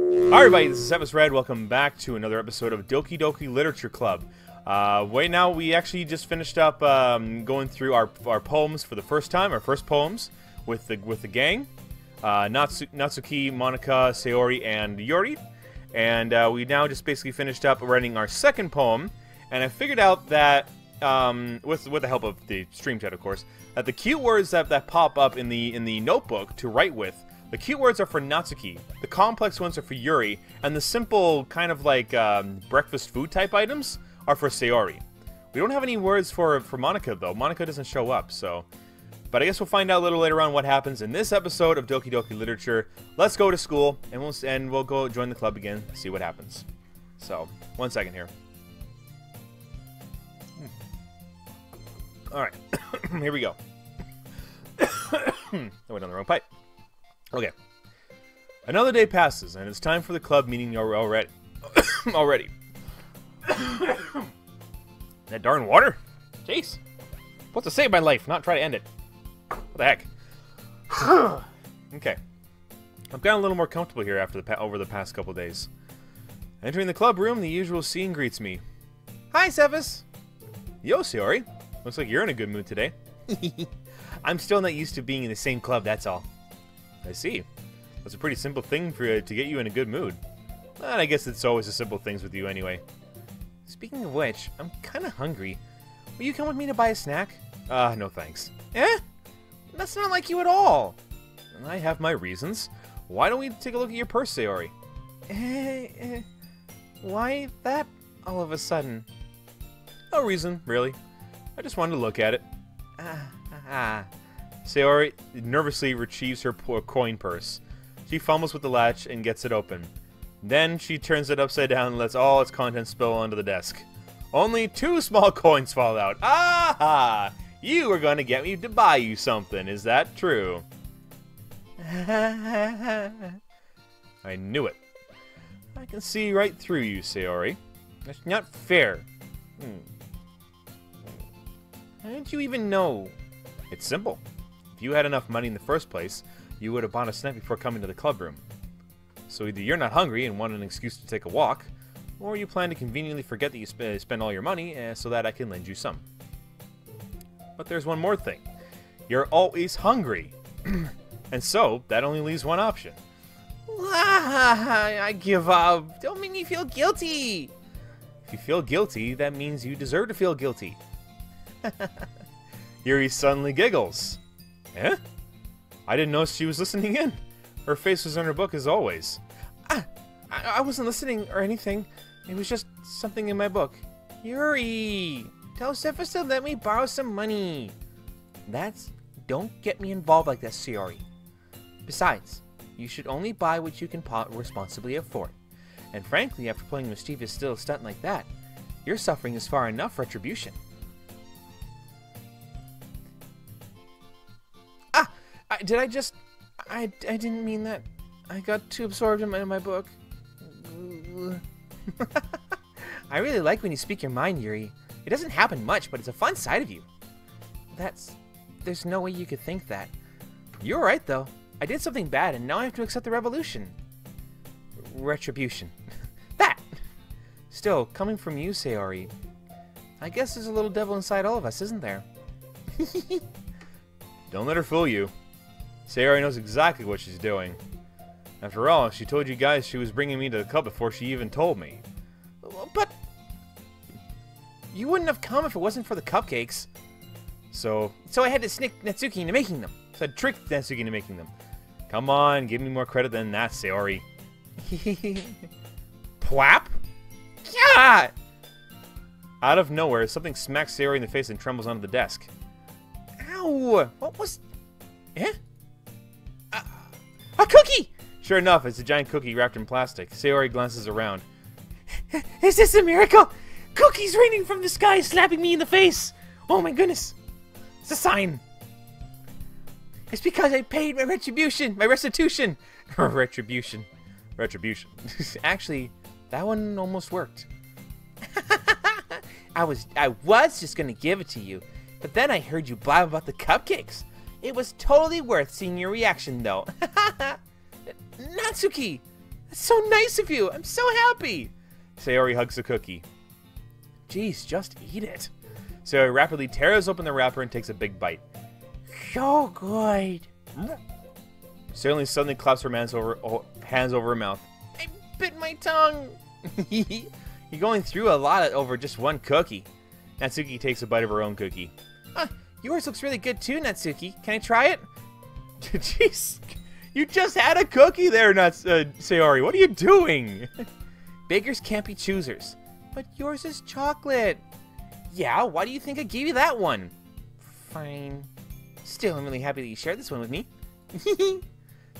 Hi everybody, this is CephasRed. Welcome back to another episode of Doki Doki Literature Club. Right now, we actually just finished up going through our poems for the first time, our first poems with the gang, Natsuki, Monika, Sayori, and Yuri. And we now just basically finished up writing our second poem, and I figured out that with the help of the stream chat, of course, that the cute words that pop up in the notebook to write with. The cute words are for Natsuki, the complex ones are for Yuri, and the simple kind of like breakfast food type items are for Sayori. We don't have any words for Monika though. Monika doesn't show up, so. But I guess we'll find out a little later on what happens in this episode of Doki Doki Literature. Let's go to school, and we'll go join the club again, see what happens. So, 1 second here. Alright, here we go. I went down the wrong pipe. Okay. Another day passes, and it's time for the club meeting already. That darn water? Jeez. Supposed to save my life, not try to end it. What the heck? Okay. I've gotten a little more comfortable here after over the past couple days. Entering the club room, the usual scene greets me. Hi, Cephas! Yo, Sayori. Looks like you're in a good mood today. I'm still not used to being in the same club, that's all. I see. That's a pretty simple thing to get you in a good mood. And I guess it's always the simple things with you anyway. Speaking of which, I'm kind of hungry. Will you come with me to buy a snack? No thanks. Eh? That's not like you at all. I have my reasons. Why don't we take a look at your purse, Sayori? Why that all of a sudden? No reason, really. I just wanted to look at it. Sayori nervously retrieves her coin purse. She fumbles with the latch and gets it open. Then she turns it upside down and lets all its contents spill onto the desk. Only 2 small coins fall out. Aha! You were going to get me to buy you something, is that true? I knew it. I can see right through you, Sayori. That's not fair. How did you even know? It's simple. If you had enough money in the first place, you would have bought a snack before coming to the club room. So either you're not hungry and want an excuse to take a walk, or you plan to conveniently forget that you spend all your money so that I can lend you some. But there's one more thing. You're always hungry. And so, that only leaves one option. I give up. Don't make me feel guilty. If you feel guilty, that means you deserve to feel guilty. Yuri suddenly giggles. Eh? I didn't know she was listening in. Her face was in her book as always. I wasn't listening or anything. It was just something in my book. Yuri! Tell Cephas to let me borrow some money. Don't get me involved like that, Sayori. Besides, you should only buy what you can responsibly afford. And frankly, after playing a mischievous still stunt like that, your suffering is far enough retribution. I didn't mean that. I got too absorbed in my book. I really like when you speak your mind, Yuri. It doesn't happen much, but it's a fun side of you. There's no way you could think that. You're right, though. I did something bad, and now I have to accept the revolution. Retribution. That! Still, coming from you, Sayori, I guess there's a little devil inside all of us, isn't there? Don't let her fool you. Sayori knows exactly what she's doing. After all, she told you guys she was bringing me to the club before she even told me. But you wouldn't have come if it wasn't for the cupcakes. So I had to sneak Natsuki into making them. So I tricked Natsuki into making them. Come on, give me more credit than that, Sayori. Pwap? Yeah! Out of nowhere, something smacks Sayori in the face and trembles onto the desk. Ow! What was... Eh? A cookie! Sure enough, it's a giant cookie wrapped in plastic. Sayori glances around. Is this a miracle? Cookies raining from the sky, slapping me in the face! Oh my goodness! It's a sign! It's because I paid my retribution! My restitution! Retribution. Actually, that one almost worked. I was just gonna give it to you, but then I heard you blab about the cupcakes. It was totally worth seeing your reaction, though. Natsuki! That's so nice of you. I'm so happy. Sayori hugs the cookie. Jeez, just eat it. Sayori rapidly tears open the wrapper and takes a big bite. So good. Sayori suddenly claps her hands over her mouth. I bit my tongue. You're going through a lot over just one cookie. Natsuki takes a bite of her own cookie. Yours looks really good too, Natsuki. Can I try it? Jeez, you just had a cookie there, Sayori. What are you doing? Bakers can't be choosers. But yours is chocolate. Yeah, why do you think I gave you that one? Fine. Still, I'm really happy that you shared this one with me.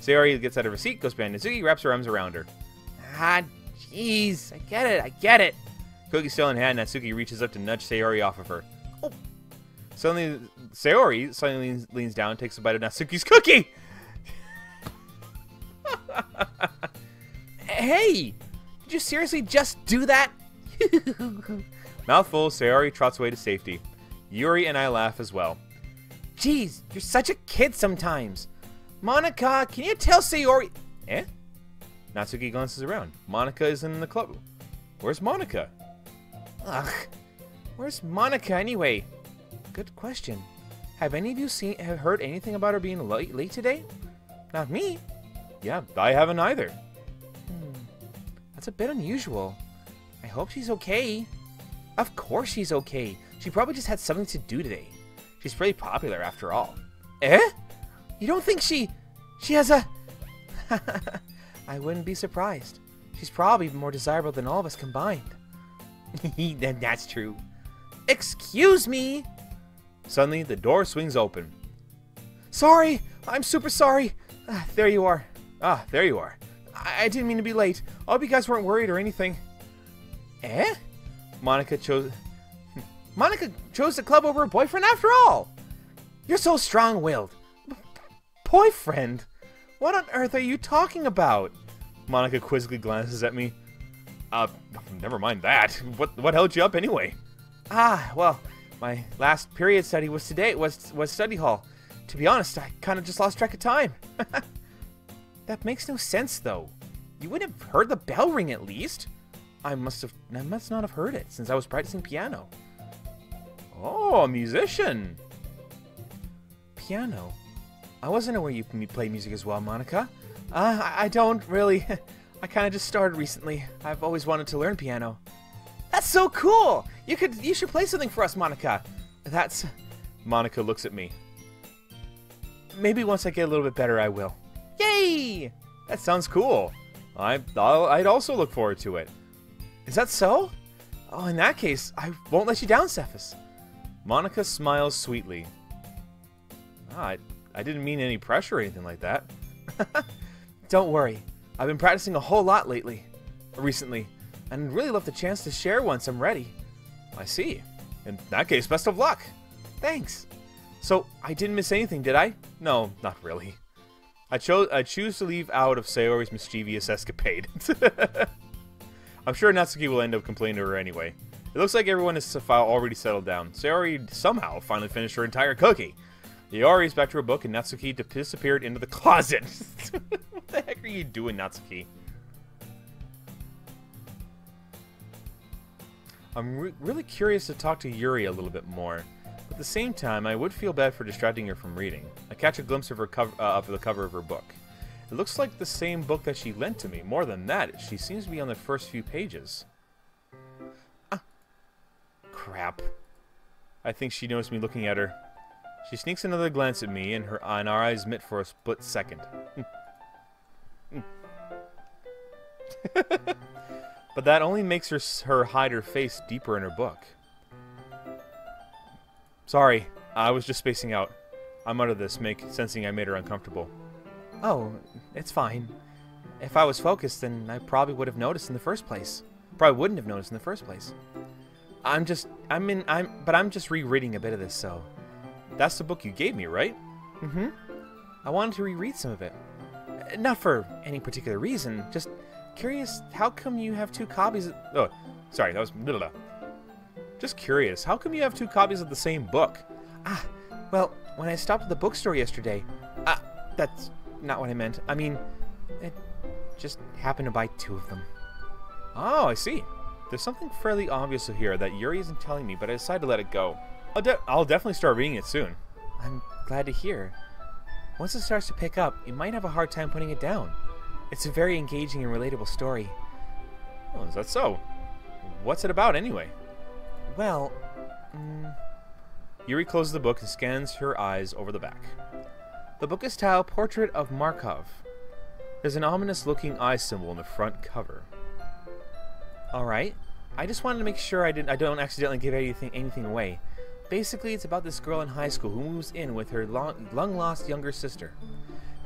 Sayori gets out of her seat, goes behind Natsuki, wraps her arms around her. Ah, jeez. I get it. Cookie still in hand, Natsuki reaches up to nudge Sayori off of her. Oh. Suddenly, Sayori suddenly leans down and takes a bite of Natsuki's cookie. Hey, did you seriously just do that? Mouthful, Sayori trots away to safety. Yuri and I laugh as well. Jeez, you're such a kid sometimes. Monika, can you tell Sayori... Eh? Natsuki glances around. Monika is in the club. Where's Monika? Ugh. Where's Monika anyway? Good question. Have any of you heard anything about her being late today? Not me. Yeah, I haven't either. That's a bit unusual. I hope she's okay. Of course she's okay. She probably just had something to do today. She's pretty popular after all. Eh? You don't think she has a... I wouldn't be surprised. She's probably more desirable than all of us combined. That's true. Excuse me! Suddenly, the door swings open. Sorry! I'm super sorry! There you are. There you are. I didn't mean to be late. I hope you guys weren't worried or anything. Eh? Monika chose the club over her boyfriend after all! You're so strong-willed. Boyfriend? What on earth are you talking about? Monika quizzically glances at me. Never mind that. What held you up anyway? Well, my last period study was today. Was study hall. To be honest, I kind of just lost track of time. That makes no sense, though. You wouldn't have heard the bell ring at least. I must not have heard it since I was practicing piano. Oh, a musician. Piano. I wasn't aware you play music as well, Monika. I don't really. I kind of just started recently. I've always wanted to learn piano. That's so cool! You should play something for us, Monika. That's... Monika looks at me. Maybe once I get a little bit better, I will. Yay! That sounds cool. I'd also look forward to it. Is that so? Oh, in that case, I won't let you down, Cephas. Monika smiles sweetly. I didn't mean any pressure or anything like that. Don't worry. I've been practicing a whole lot recently, and really love the chance to share once I'm ready. I see. In that case, best of luck. Thanks. So, I didn't miss anything, did I? No, not really. I choose to leave out of Sayori's mischievous escapade. I'm sure Natsuki will end up complaining to her anyway. It looks like everyone is already settled down. Sayori somehow finally finished her entire cookie. Yori is back to her book, and Natsuki disappeared into the closet. What the heck are you doing, Natsuki? I'm really curious to talk to Yuri a little bit more. At the same time, I would feel bad for distracting her from reading. I catch a glimpse of her the cover of her book. It looks like the same book that she lent to me. More than that, she seems to be on the first few pages. Crap. I think she noticed me looking at her. She sneaks another glance at me, and our eyes meet for a split second. But that only makes her hide her face deeper in her book. Sorry, I was just spacing out. I'm out of this, sensing I made her uncomfortable. Oh, it's fine. If I was focused, then I probably would have noticed in the first place. Probably wouldn't have noticed in the first place. I'm just rereading a bit of this, so... That's the book you gave me, right? Mm-hmm. I wanted to reread some of it. Not for any particular reason, just curious, how come you have two copies of... Oh, sorry, that was... Just curious, how come you have two copies of the same book? Well, when I stopped at the bookstore yesterday... that's not what I meant. I mean, it just happened to buy 2 of them. Oh, I see. There's something fairly obvious here that Yuri isn't telling me, but I decided to let it go. I'll definitely start reading it soon. I'm glad to hear. Once it starts to pick up, you might have a hard time putting it down. It's a very engaging and relatable story. Oh, is that so? What's it about, anyway? Well, Yuri closes the book and scans her eyes over the back. The book is titled Portrait of Markov. There's an ominous-looking eye symbol in the front cover. Alright. I just wanted to make sure I don't accidentally give anything away. Basically, it's about this girl in high school who moves in with her long-lost younger sister.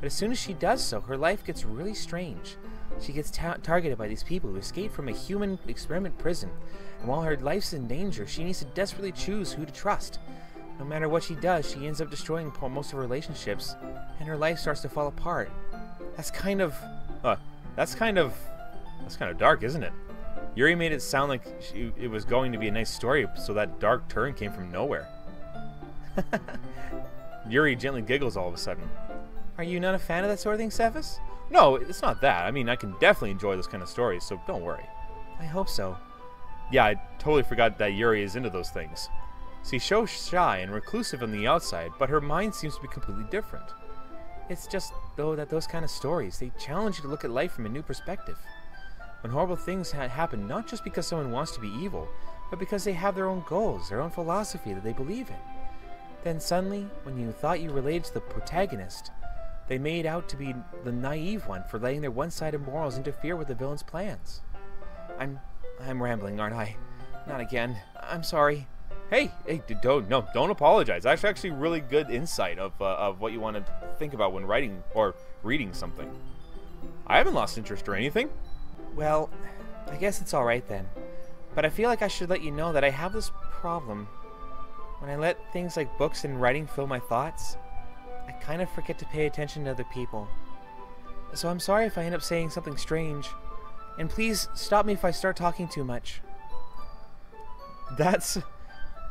But as soon as she does so, her life gets really strange. She gets targeted by these people who escaped from a human experiment prison. And while her life's in danger, she needs to desperately choose who to trust. No matter what she does, she ends up destroying most of her relationships, and her life starts to fall apart. That's kind of dark, isn't it? Yuri made it sound like it was going to be a nice story, so that dark turn came from nowhere. Yuri gently giggles all of a sudden. Are you not a fan of that sort of thing, Cephas? No, it's not that. I mean, I can definitely enjoy those kind of stories, so don't worry. I hope so. Yeah, I totally forgot that Yuri is into those things. She's so shy and reclusive on the outside, but her mind seems to be completely different. It's just, though, that those kind of stories, they challenge you to look at life from a new perspective. When horrible things happen, not just because someone wants to be evil, but because they have their own goals, their own philosophy that they believe in. Then suddenly, when you thought you related to the protagonist, they made out to be the naive one for letting their one-sided morals interfere with the villain's plans. I'm rambling, aren't I? Not again. I'm sorry. Hey, don't apologize. That's actually really good insight of what you want to think about when writing or reading something. I haven't lost interest or anything. Well, I guess it's alright then. But I feel like I should let you know that I have this problem. When I let things like books and writing fill my thoughts, I kind of forget to pay attention to other people. So I'm sorry if I end up saying something strange. And please stop me if I start talking too much.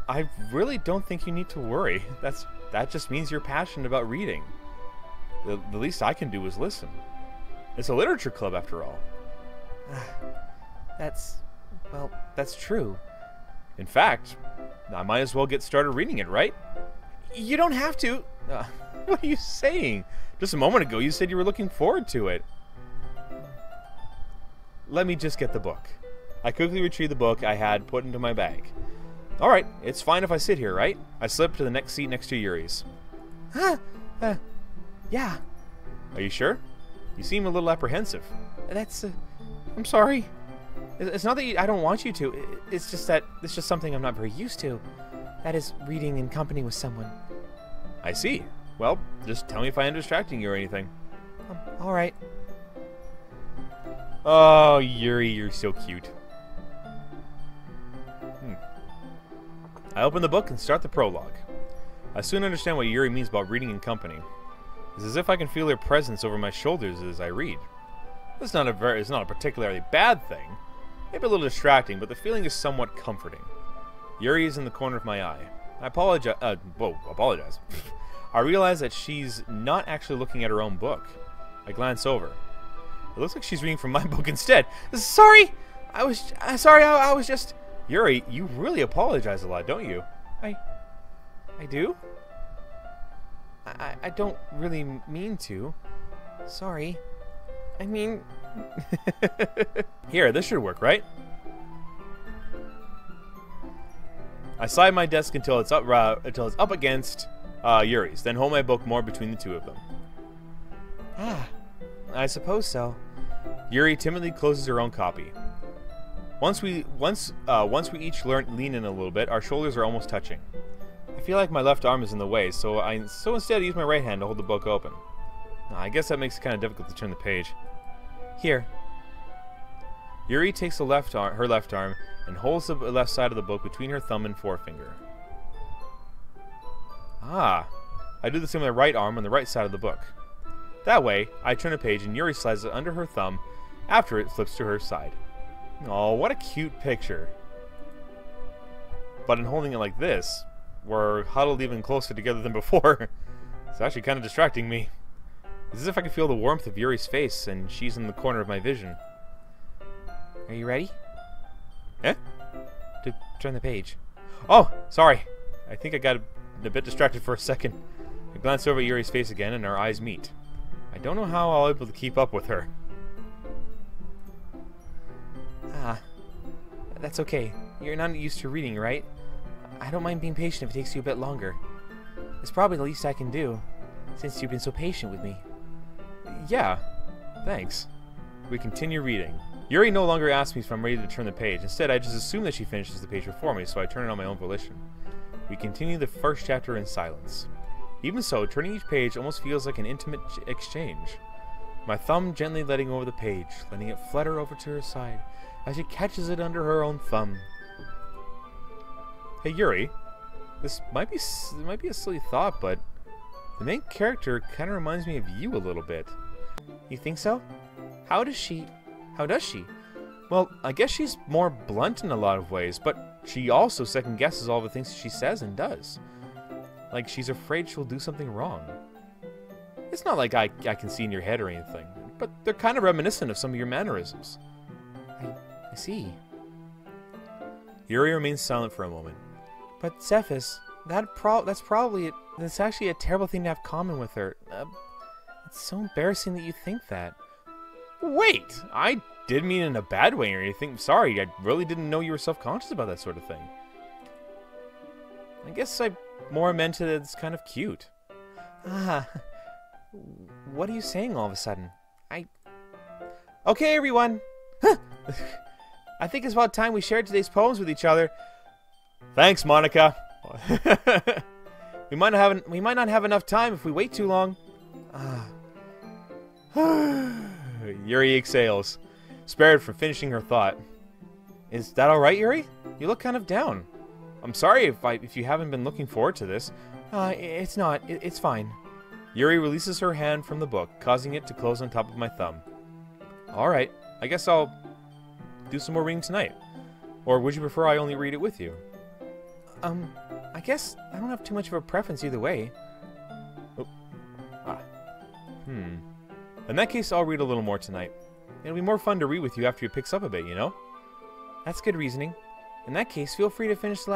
I really don't think you need to worry. That just means you're passionate about reading. The least I can do is listen. It's a literature club after all. That's true. In fact, I might as well get started reading it, right? You don't have to. What are you saying? Just a moment ago you said you were looking forward to it. Let me just get the book. I quickly retrieved the book I had put into my bag. Alright, it's fine if I sit here, right? I slipped to the next seat next to Yuri's. Yeah. Are you sure? You seem a little apprehensive. I'm sorry. It's not that I don't want you to. It's just that it's just something I'm not very used to. That is reading in company with someone. I see. Well, just tell me if I am distracting you or anything. Alright. Oh, Yuri, you're so cute. I open the book and start the prologue. I soon understand what Yuri means about reading in company. It's as if I can feel her presence over my shoulders as I read. It's not a particularly bad thing. Maybe a little distracting, but the feeling is somewhat comforting. Yuri is in the corner of my eye. I apologize. Apologize. I realize that she's not actually looking at her own book. I glance over. It looks like she's reading from my book instead. Sorry! I was just... Yuri, you really apologize a lot, don't you? I do? I don't really mean to. Sorry. I mean... Here, this should work, right? I slide my desk until it's up against Yuri's, then hold my book more between the two of them. I suppose so. Yuri timidly closes her own copy. Once we each lean in a little bit, our shoulders are almost touching. I feel like my left arm is in the way, so instead I use my right hand to hold the book open. I guess that makes it kind of difficult to turn the page. Here. Yuri takes her left arm and holds the left side of the book between her thumb and forefinger. I do the same with my right arm on the right side of the book. That way, I turn a page and Yuri slides it under her thumb after it flips to her side. Oh, what a cute picture. But in holding it like this, we're huddled even closer together than before. It's actually kind of distracting me. It's as if I can feel the warmth of Yuri's face, and she's in the corner of my vision. Are you ready? Eh? To turn the page. Oh, sorry. I think I got a bit distracted for a second. I glance over at Yuri's face again, and our eyes meet. I don't know how I'll be able to keep up with her. Ah, that's okay. You're not used to reading, right? I don't mind being patient if it takes you a bit longer. It's probably the least I can do, since you've been so patient with me. Yeah, thanks. We continue reading. Yuri no longer asks me if I'm ready to turn the page. Instead, I just assume that she finishes the page before me, so I turn it on my own volition. We continue the first chapter in silence. Even so, turning each page almost feels like an intimate exchange. My thumb gently letting over the page, letting it flutter over to her side, as she catches it under her own thumb. Hey Yuri, this might be a silly thought, but the main character kind of reminds me of you a little bit. You think so? How does she? Well, I guess she's more blunt in a lot of ways, but she also second guesses all the things she says and does. Like she's afraid she'll do something wrong. It's not like I can see in your head or anything, but they're kind of reminiscent of some of your mannerisms. I see. Yuri remains silent for a moment. But Cephas, that's actually a terrible thing to have common with her. It's so embarrassing that you think that. Wait! I didn't mean it in a bad way or anything. Sorry, I really didn't know you were self-conscious about that sort of thing. I guess I more meant it as kind of cute. Ah, what are you saying all of a sudden? Okay, everyone! I think it's about time we shared today's poems with each other. Thanks, Monika. We might not have enough time if we wait too long. Yuri exhales, spared from finishing her thought. Is that alright, Yuri? You look kind of down. I'm sorry if you haven't been looking forward to this. It's not. It's fine. Yuri releases her hand from the book, causing it to close on top of my thumb. Alright, I guess I'll do some more reading tonight. Or would you prefer I only read it with you? I guess I don't have too much of a preference either way. Oh. In that case, I'll read a little more tonight. It'll be more fun to read with you after it picks up a bit, you know? That's good reasoning. In that case, feel free to finish the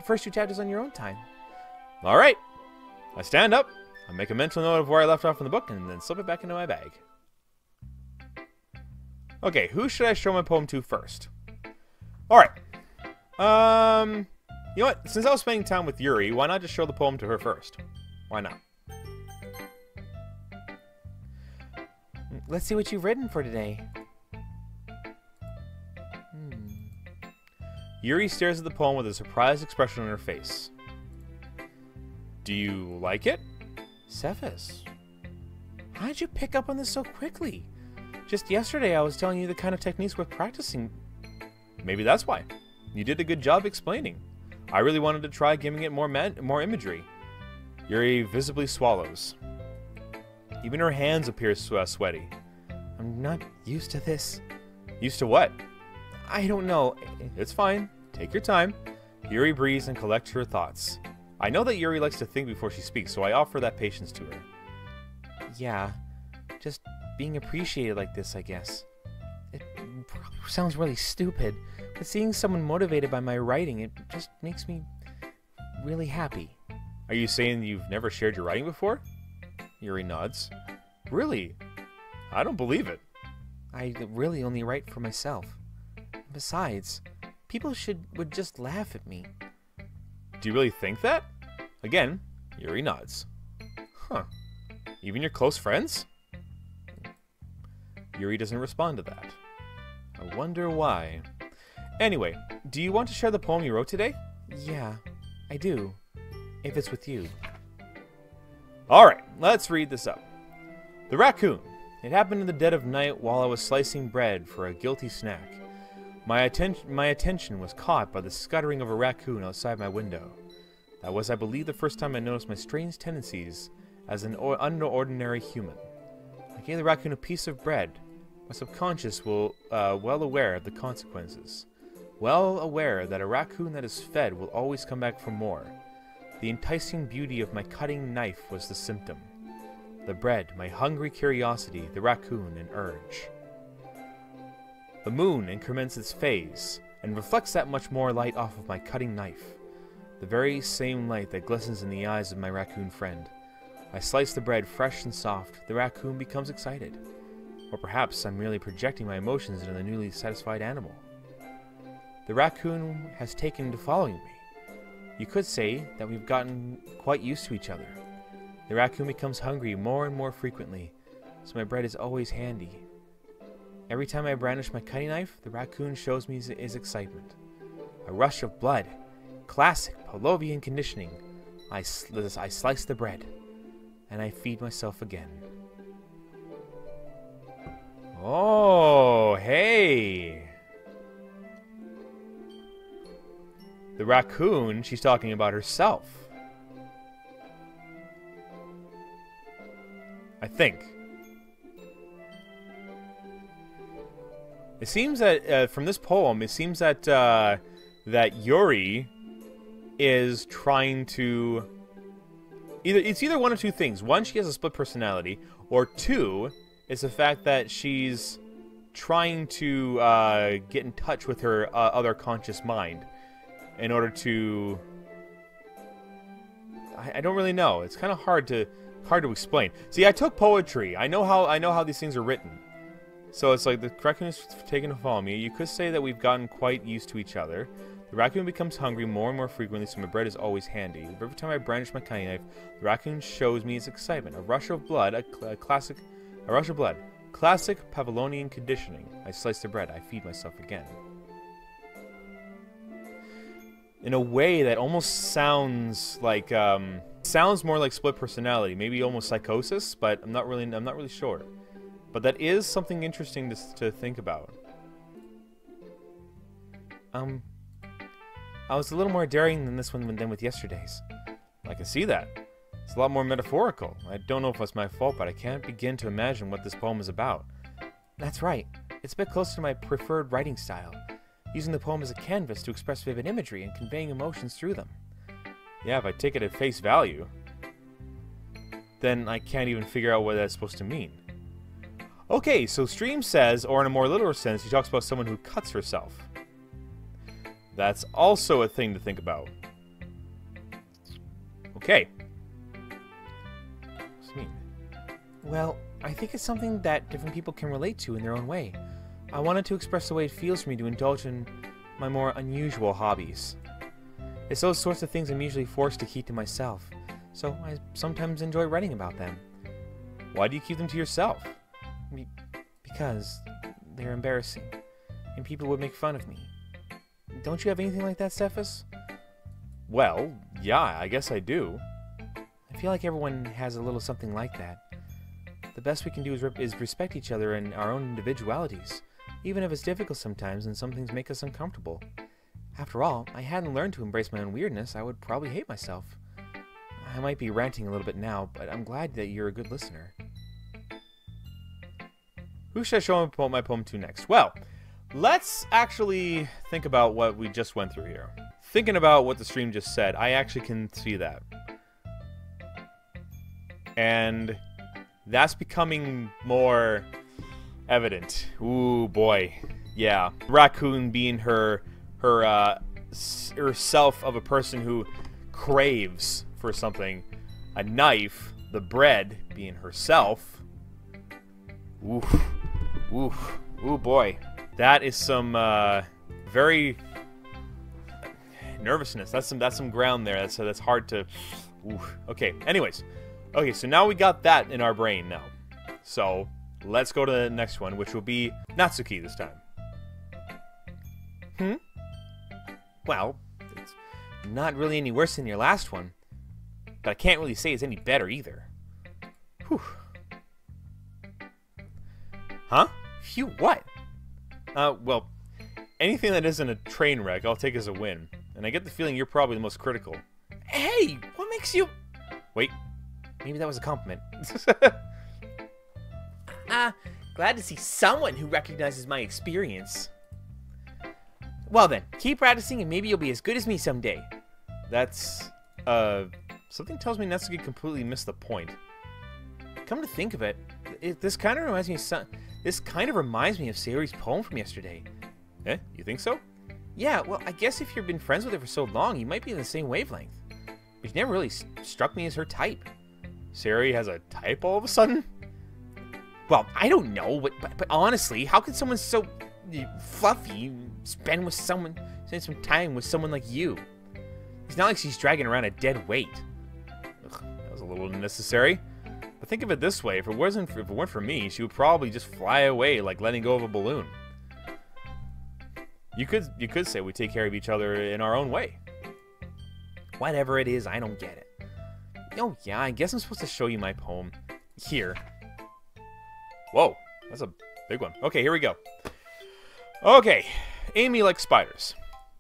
first two chapters on your own time. Alright. I stand up, I make a mental note of where I left off in the book, and then slip it back into my bag. Okay, who should I show my poem to first? Alright. You know what? Since I was spending time with Yuri, why not just show the poem to her first? Why not? Let's see what you've written for today. Yuri stares at the poem with a surprised expression on her face. Do you like it? Cephas, how did you pick up on this so quickly? Just yesterday I was telling you the kind of techniques worth practicing. Maybe that's why. You did a good job explaining. I really wanted to try giving it more imagery. Yuri visibly swallows. Even her hands appear sweaty. I'm not used to this. Used to what? I don't know. It's fine. Take your time. Yuri breathes and collects her thoughts. I know that Yuri likes to think before she speaks, so I offer that patience to her. Yeah, just being appreciated like this, I guess. It probably sounds really stupid, but seeing someone motivated by my writing, it just makes me really happy. Are you saying you've never shared your writing before? Yuri nods. Really? I don't believe it. I really only write for myself. Besides, people would just laugh at me. Do you really think that? Again, Yuri nods. Huh. Even your close friends? Yuri doesn't respond to that. I wonder why. Anyway, do you want to share the poem you wrote today? Yeah, I do. If it's with you. Alright, let's read this up. The raccoon. It happened in the dead of night while I was slicing bread for a guilty snack. My attention was caught by the scuttering of a raccoon outside my window. That was, I believe, the first time I noticed my strange tendencies as an unordinary human. I gave the raccoon a piece of bread. My subconscious well aware of the consequences. Well aware that a raccoon that is fed will always come back for more. The enticing beauty of my cutting knife was the symptom. the bread, my hungry curiosity, the raccoon, an urge. The moon increments its phase, and reflects that much more light off of my cutting knife. The very same light that glistens in the eyes of my raccoon friend. I slice the bread fresh and soft. The raccoon becomes excited. Or perhaps I'm merely projecting my emotions into the newly satisfied animal. The raccoon has taken to following me. You could say that we've gotten quite used to each other. The raccoon becomes hungry more and more frequently, so my bread is always handy. Every time I brandish my cutting knife, the raccoon shows me his excitement. A rush of blood. Classic Pavlovian conditioning. I slice the bread, and I feed myself again. Oh, hey! The raccoon, she's talking about herself. I think. It seems that, from this poem, it seems that, that Yuri is trying to... It's either one of two things. One, she has a split personality, or two, it's the fact that she's trying to get in touch with her other conscious mind in order to... I don't really know. It's kind of hard to explain. See, I took poetry. I know how these things are written. So it's like the raccoon is taken to follow me. You could say that we've gotten quite used to each other. The raccoon becomes hungry more and more frequently, so my bread is always handy. Every time I brandish my cutting knife, the raccoon shows me its excitement. A rush of blood, a classic Pavlovian conditioning. I slice the bread. I feed myself again. In a way that almost sounds like sounds more like split personality, maybe almost psychosis, but I'm not really sure. But that is something interesting to think about. I was a little more daring than this one than with yesterday's. I can see that. It's a lot more metaphorical. I don't know if it's my fault, but I can't begin to imagine what this poem is about. That's right. It's a bit closer to my preferred writing style, using the poem as a canvas to express vivid imagery and conveying emotions through them. Yeah, if I take it at face value, then I can't even figure out what that's supposed to mean. Okay, so Stream says, or in a more literal sense, he talks about someone who cuts herself. That's also a thing to think about. Okay. What's it mean? Well, I think it's something that different people can relate to in their own way. I wanted to express the way it feels for me to indulge in my more unusual hobbies. It's those sorts of things I'm usually forced to keep to myself, so I sometimes enjoy writing about them. Why do you keep them to yourself? Because they're embarrassing, and people would make fun of me. Don't you have anything like that, Cephas? Well, yeah, I guess I do. I feel like everyone has a little something like that. The best we can do is respect each other and our own individualities, even if it's difficult sometimes and some things make us uncomfortable. After all, I hadn't learned to embrace my own weirdness, I would probably hate myself. I might be ranting a little bit now, but I'm glad that you're a good listener. Who should I show my poem to next? Well, let's actually think about what we just went through here. Thinking about what the stream just said, I actually can see that. And that's becoming more evident. Ooh, boy. Yeah. Raccoon being herself of a person who craves for something. A knife, the bread, being herself. Oof. Oof. Ooh, boy. That is some very nervousness. That's some ground there. That's hard to. Oof. Okay. Anyways. Okay. So now we got that in our brain now. So let's go to the next one, which will be Natsuki this time. Well, it's not really any worse than your last one, but I can't really say it's any better either. Whew. Huh? Phew, what? Well, anything that isn't a train wreck, I'll take as a win. And I get the feeling you're probably the most critical. Hey, what makes you... Wait, maybe that was a compliment. Glad to see someone who recognizes my experience. Well then, keep practicing and maybe you'll be as good as me someday. That's, something tells me Natsuki completely missed the point. come to think of it, this kind of reminds me of Sayori's poem from yesterday. Eh? You think so? Yeah, well, I guess if you've been friends with her for so long, you might be in the same wavelength. But she never really struck me as her type. Sayori has a type all of a sudden? Well, I don't know, but honestly, how could someone so fluffy spend some time with someone like you? It's not like she's dragging around a dead weight. Ugh, that was a little unnecessary. But think of it this way: if it weren't for me, she would probably just fly away like letting go of a balloon. You could say we take care of each other in our own way. Whatever it is, I don't get it. Oh yeah, I guess I'm supposed to show you my poem. Here. Whoa, that's a big one. Okay, here we go. Okay, Amy likes spiders.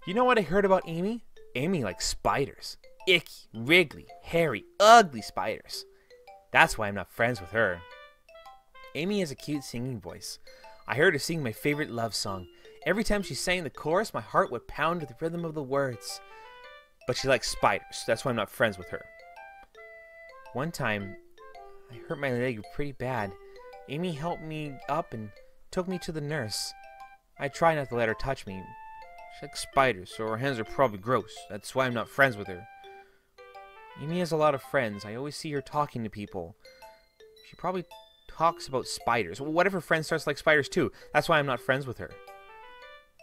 You know what I heard about Amy? Amy likes spiders. Icky, wriggly, hairy, ugly spiders. That's why I'm not friends with her. Amy has a cute singing voice. I heard her sing my favorite love song. Every time she sang the chorus, my heart would pound to the rhythm of the words. But she likes spiders. That's why I'm not friends with her. One time, I hurt my leg pretty bad. Amy helped me up and took me to the nurse. I tried not to let her touch me. She likes spiders, so her hands are probably gross. That's why I'm not friends with her. Amy has a lot of friends. I always see her talking to people. She probably talks about spiders. Well, what if her friend starts like spiders too? That's why I'm not friends with her.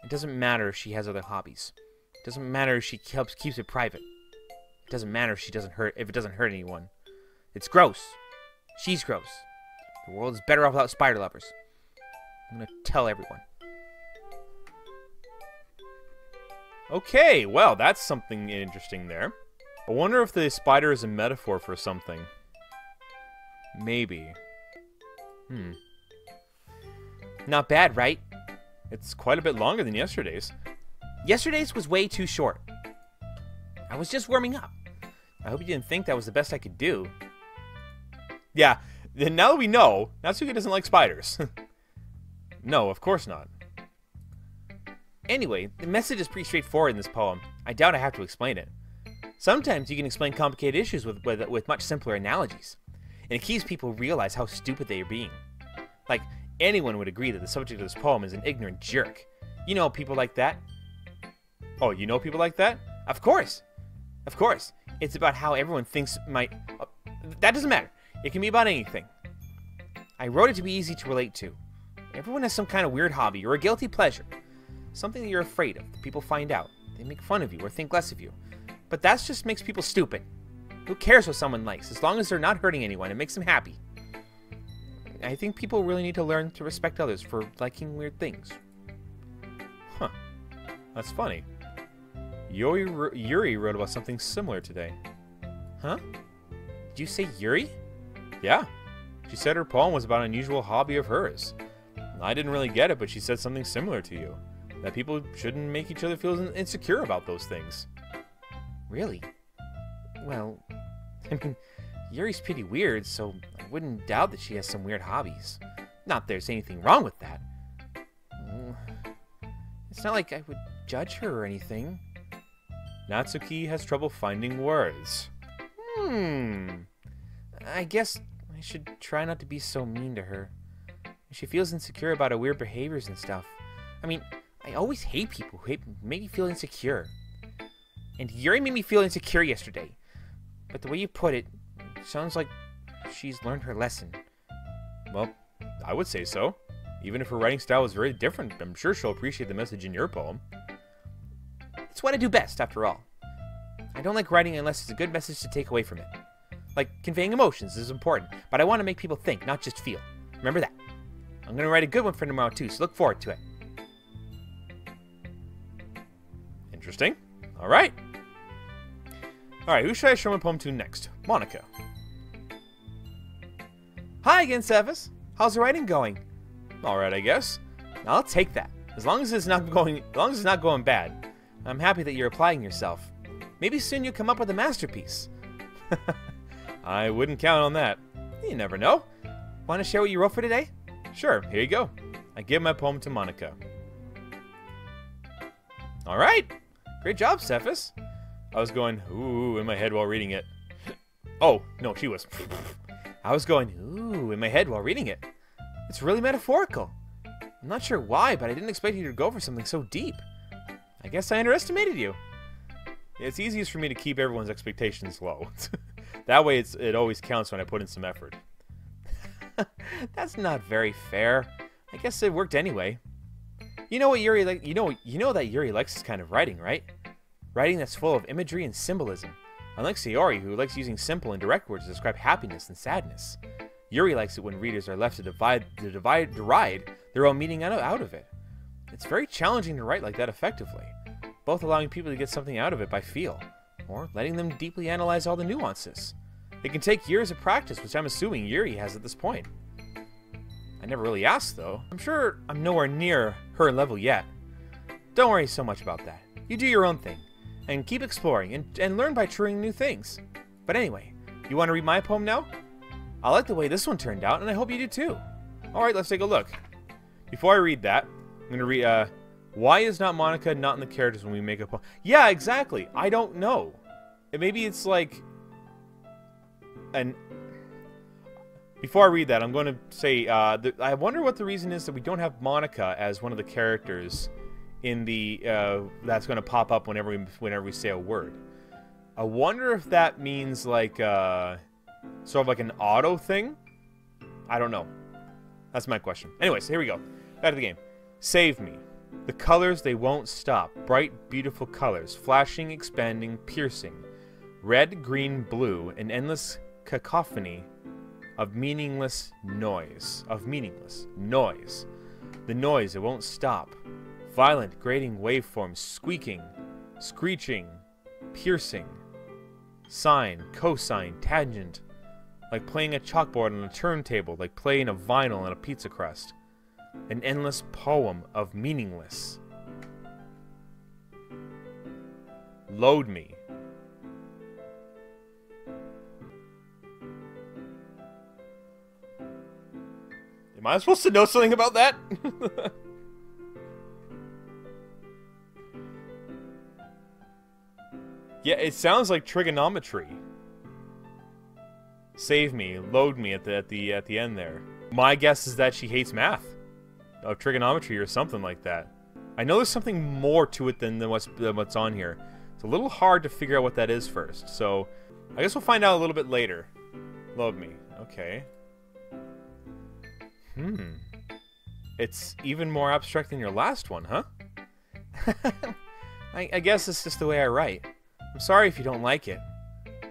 It doesn't matter if she has other hobbies. It doesn't matter if she keeps it private. It doesn't matter if it doesn't hurt anyone. It's gross. She's gross. The world is better off without spider lovers. I'm gonna tell everyone. Okay, well, that's something interesting there. I wonder if the spider is a metaphor for something. Maybe. Not bad, right? It's quite a bit longer than yesterday's. Yesterday's was way too short. I was just warming up. I hope you didn't think that was the best I could do. Yeah, then now that we know, Natsuki doesn't like spiders. No, of course not. Anyway, the message is pretty straightforward in this poem. I doubt I have to explain it. Sometimes you can explain complicated issues with much simpler analogies. And it keeps people realize how stupid they are being. Like, anyone would agree that the subject of this poem is an ignorant jerk. You know people like that? Oh, you know people like that? Of course. Of course. It's about how everyone thinks that doesn't matter. It can be about anything. I wrote it to be easy to relate to. Everyone has some kind of weird hobby or a guilty pleasure. Something that you're afraid of that people find out. They make fun of you or think less of you. But that just makes people stupid. Who cares what someone likes? As long as they're not hurting anyone, it makes them happy. I think people really need to learn to respect others for liking weird things. Huh. That's funny. Yuri wrote about something similar today. Huh? Did you say Yuri? Yeah. She said her poem was about an unusual hobby of hers. I didn't really get it, but she said something similar to you. That people shouldn't make each other feel insecure about those things. Really? Well, I mean, Yuri's pretty weird, so I wouldn't doubt that she has some weird hobbies. Not there's anything wrong with that. It's not like I would judge her or anything. Natsuki has trouble finding words. I guess I should try not to be so mean to her. She feels insecure about her weird behaviors and stuff. I mean, I always hate people who make me feel insecure. And Yuri made me feel insecure yesterday. But the way you put it sounds like she's learned her lesson. Well, I would say so. Even if her writing style is very different, I'm sure she'll appreciate the message in your poem. It's what I do best, after all. I don't like writing unless it's a good message to take away from it. Like, conveying emotions is important, but I want to make people think, not just feel. Remember that. I'm going to write a good one for tomorrow, too, so look forward to it. Interesting. All right. All right, who should I show my poem to next? Monika. Hi again, Cephas. How's the writing going? All right, I guess. I'll take that. As long as it's not going bad. I'm happy that you're applying yourself. Maybe soon you'll come up with a masterpiece. I wouldn't count on that. You never know. Want to share what you wrote for today? Sure, here you go. I give my poem to Monika. All right. Great job, Cephas. I was going, ooh, in my head while reading it. Oh, no, she was. I was going, ooh, in my head while reading it. It's really metaphorical. I'm not sure why, but I didn't expect you to go for something so deep. I guess I underestimated you. It's easiest for me to keep everyone's expectations low. That way it always counts when I put in some effort. That's not very fair. I guess it worked anyway. You know what Yuri like? You know that Yuri likes this kind of writing, right? Writing that's full of imagery and symbolism. Unlike Sayori, who likes using simple and direct words to describe happiness and sadness. Yuri likes it when readers are left to deride their own meaning out of it. It's very challenging to write like that effectively, both allowing people to get something out of it by feel, or letting them deeply analyze all the nuances. It can take years of practice, which I'm assuming Yuri has at this point. I never really asked, though. I'm sure I'm nowhere near her level yet. Don't worry so much about that. You do your own thing, and keep exploring, and learn by trying new things. But anyway, you want to read my poem now? I like the way this one turned out, and I hope you do too. Alright, let's take a look. Before I read that, I'm going to read, why is not Monika not in the characters when we make a poem? Yeah, exactly. I don't know. Maybe it's like... Before I read that, I'm going to say, I wonder what the reason is that we don't have Monika as one of the characters in the, that's going to pop up whenever we say a word. I wonder if that means like, sort of like an auto thing? I don't know. That's my question. Anyways, here we go. Back to the game. Save me. The colors, they won't stop. Bright, beautiful colors. Flashing, expanding, piercing. Red, green, blue. An endless cacophony of meaningless noise. The noise, it won't stop. Violent, grating waveforms. Squeaking. Screeching. Piercing. Sine, cosine, tangent. Like playing a chalkboard on a turntable. Like playing a vinyl on a pizza crust. An endless poem of meaningless. Load me. Am I supposed to know something about that? Yeah, it sounds like trigonometry. Save me, load me at the end there. My guess is that she hates math. Of trigonometry or something like that. I know there's something more to it than what's on here. It's a little hard to figure out what that is first, so I guess we'll find out a little bit later. Load me. Okay. It's even more abstract than your last one, huh? I guess it's just the way I write. I'm sorry if you don't like it.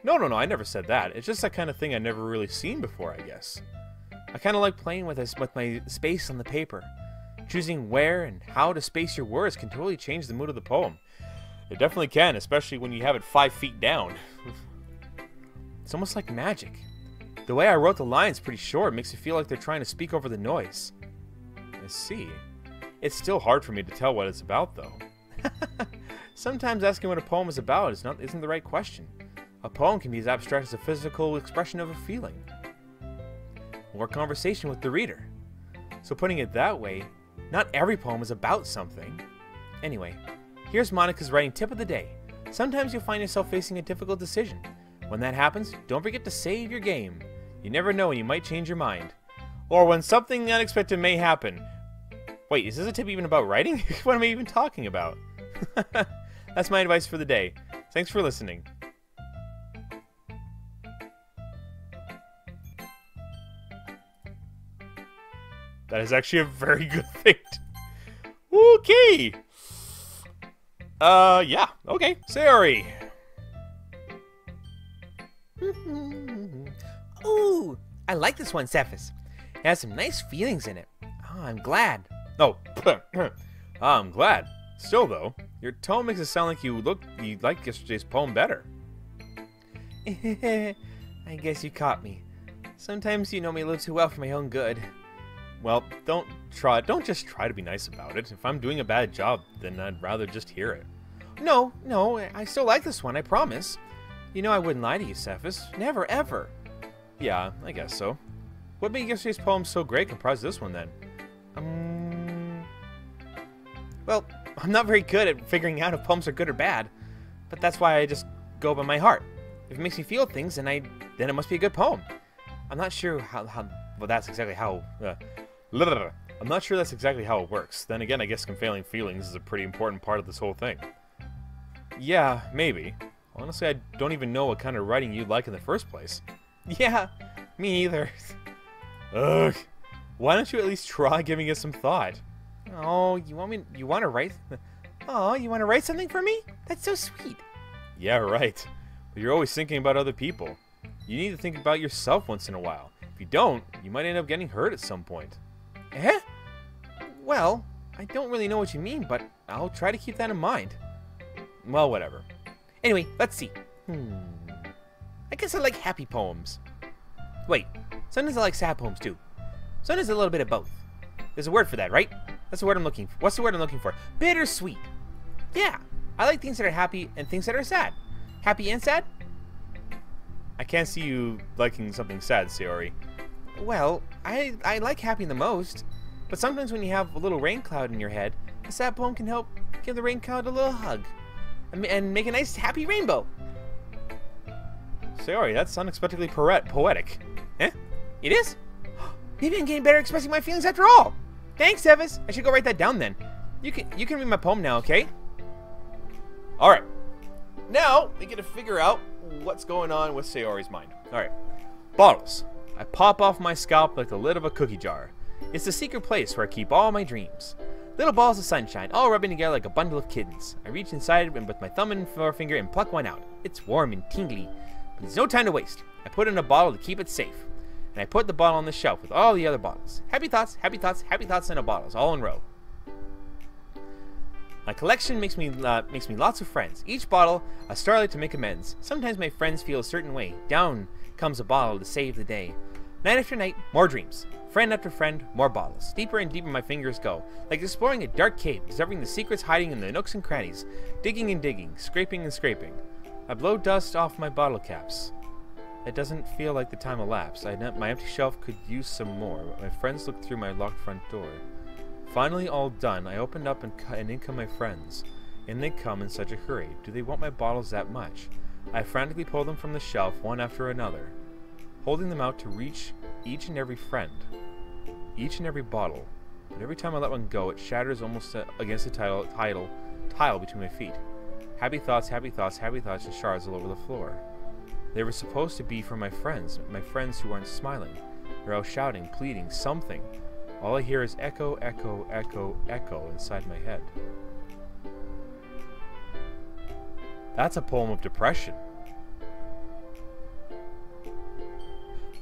No, I never said that. It's just that kind of thing I've never really seen before, I guess. I kind of like playing with my space on the paper. Choosing where and how to space your words can totally change the mood of the poem. It definitely can, especially when you have it 5 feet down. It's almost like magic. The way I wrote the lines pretty short makes it feel like they're trying to speak over the noise. I see. It's still hard for me to tell what it's about, though. Sometimes asking what a poem is about isn't the right question. A poem can be as abstract as a physical expression of a feeling. Or conversation with the reader. So putting it that way, not every poem is about something. Anyway, here's Monika's writing tip of the day. Sometimes you'll find yourself facing a difficult decision. When that happens, don't forget to save your game. You never know when you might change your mind. Or when something unexpected may happen. Wait, is this a tip even about writing? What am I even talking about? That's my advice for the day. Thanks for listening. That is actually a very good thing. Okay. Yeah. Okay. Sayori. Ooh, I like this one, Cephas. It has some nice feelings in it. Oh, I'm glad. Oh, I'm glad. Still, though, your tone makes it sound like you like yesterday's poem better. I guess you caught me. Sometimes you know me a little too well for my own good. Well, don't just try to be nice about it. If I'm doing a bad job, then I'd rather just hear it. No, I still like this one, I promise. You know I wouldn't lie to you, Cephas. Never, ever. Yeah, I guess so. What made yesterday's poem so great compared to this one, then? Well, I'm not very good at figuring out if poems are good or bad, but that's why I just go by my heart. If it makes me feel things, then it must be a good poem. I'm not sure well, that's exactly how... I'm not sure that's exactly how it works. Then again, I guess conveying feelings is a pretty important part of this whole thing. Yeah, maybe. Honestly, I don't even know what kind of writing you'd like in the first place. Yeah, me either. Ugh. Why don't you at least try giving it some thought? Oh, you want to write? Oh, you want to write something for me? That's so sweet. Yeah, right. But you're always thinking about other people. You need to think about yourself once in a while. If you don't, you might end up getting hurt at some point. Eh? Well, I don't really know what you mean, but I'll try to keep that in mind. Well, whatever. Anyway, let's see. I guess I like happy poems. Wait, sometimes I like sad poems too. Sometimes a little bit of both. There's a word for that, right? That's the word I'm looking for. What's the word I'm looking for? Bittersweet. Yeah, I like things that are happy and things that are sad. Happy and sad? I can't see you liking something sad, Sayori. Well, I like happy the most, but sometimes when you have a little rain cloud in your head, a sad poem can help give the rain cloud a little hug and make a nice happy rainbow. Sayori, that's unexpectedly poetic. Eh? It is? Maybe I'm getting better at expressing my feelings after all. Thanks, Cephas. I should go write that down then. You can read my poem now, okay? All right. Now we get to figure out what's going on with Sayori's mind. All right. Bottles. I pop off my scalp like the lid of a cookie jar. It's the secret place where I keep all my dreams. Little balls of sunshine, all rubbing together like a bundle of kittens. I reach inside with my thumb and forefinger and pluck one out. It's warm and tingly, but there's no time to waste. I put it in a bottle to keep it safe. And I put the bottle on the shelf with all the other bottles. Happy thoughts, happy thoughts, happy thoughts in a bottles, all in a row. My collection makes me lots of friends. Each bottle a starlight to make amends. Sometimes my friends feel a certain way. Down comes a bottle to save the day. Night after night, more dreams. Friend after friend, more bottles. Deeper and deeper my fingers go, like exploring a dark cave, discovering the secrets hiding in the nooks and crannies. Digging and digging, scraping and scraping. I blow dust off my bottle caps. It doesn't feel like the time elapsed. My empty shelf could use some more. My friends looked through my locked front door. Finally all done, I opened up and in come my friends. In they come in such a hurry. Do they want my bottles that much? I frantically pull them from the shelf one after another, holding them out to reach each and every friend, each and every bottle. But every time I let one go, it shatters almost against the tile between my feet. Happy thoughts, happy thoughts, happy thoughts, and shards all over the floor. They were supposed to be for my friends who aren't smiling. They're all shouting, pleading, something. All I hear is echo, echo, echo, echo inside my head. That's a poem of depression.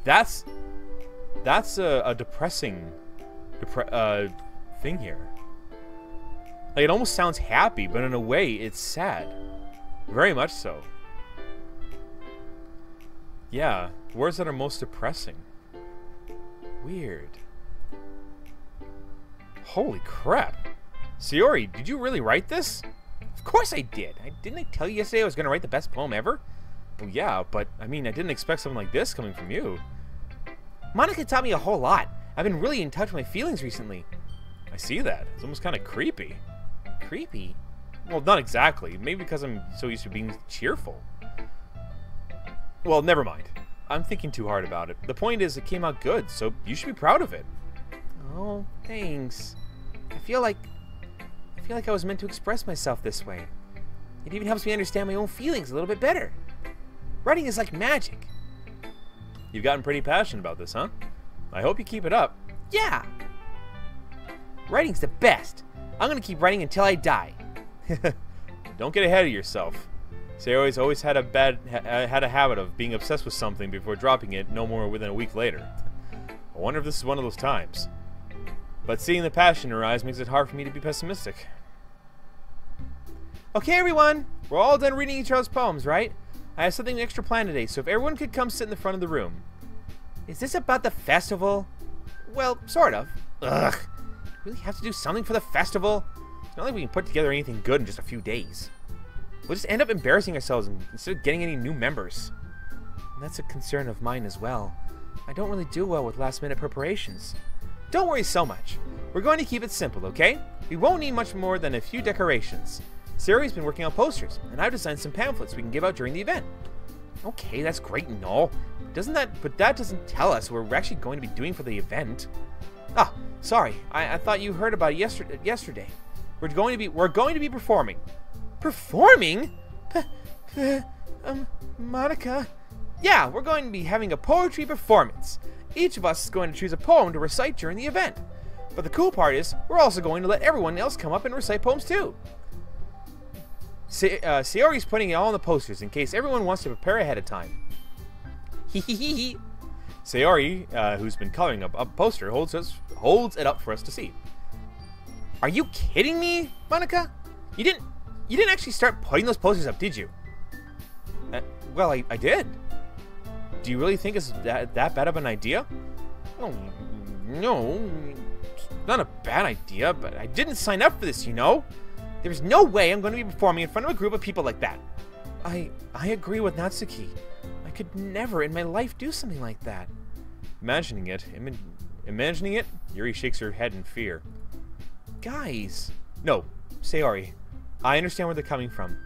That's a depressing thing here. Like, it almost sounds happy, but in a way, it's sad. Very much so. Yeah, words that are most depressing. Weird. Holy crap. Sayori, did you really write this? Of course I did. Didn't I tell you yesterday I was going to write the best poem ever? Well, yeah, but, I mean, I didn't expect something like this coming from you. Monika taught me a whole lot. I've been really in touch with my feelings recently. I see that. It's almost kind of creepy. Creepy? Well, not exactly. Maybe because I'm so used to being cheerful. Well, never mind. I'm thinking too hard about it. The point is, it came out good, so you should be proud of it. Oh, thanks. I feel like I was meant to express myself this way. It even helps me understand my own feelings a little bit better. Writing is like magic. You've gotten pretty passionate about this, huh? I hope you keep it up. Yeah! Writing's the best. I'm gonna keep writing until I die. Don't get ahead of yourself. Sayori's always had a habit of being obsessed with something before dropping it no more than a week later. I wonder if this is one of those times. But seeing the passion in her eyes makes it hard for me to be pessimistic. Okay, everyone! We're all done reading each other's poems, right? I have something extra planned today, so if everyone could come sit in the front of the room. Is this about the festival? Well, sort of. Ugh. Do we really have to do something for the festival? It's not like we can put together anything good in just a few days. We'll just end up embarrassing ourselves instead of getting any new members. And that's a concern of mine as well. I don't really do well with last-minute preparations. Don't worry so much. We're going to keep it simple, okay? We won't need much more than a few decorations. Sayori's been working on posters, and I've designed some pamphlets we can give out during the event. Okay, that's great and all. But that doesn't tell us what we're actually going to be doing for the event. Ah, sorry. I thought you heard about it yesterday. We're going to be performing. Performing? Monika? Yeah, we're going to be having a poetry performance. Each of us is going to choose a poem to recite during the event. But the cool part is, we're also going to let everyone else come up and recite poems too. Sayori's putting it all on the posters in case everyone wants to prepare ahead of time. Hehehe. Sayori, who's been coloring up a poster, holds it up for us to see. Are you kidding me, Monika? You didn't actually start putting those posters up, did you? Well, I did. Do you really think it's that bad of an idea? Oh, no, it's not a bad idea, but I didn't sign up for this, you know? There's no way I'm going to be performing in front of a group of people like that. I agree with Natsuki. I could never in my life do something like that. Imagining it, Yuri shakes her head in fear. Guys. No, Sayori. I understand where they're coming from.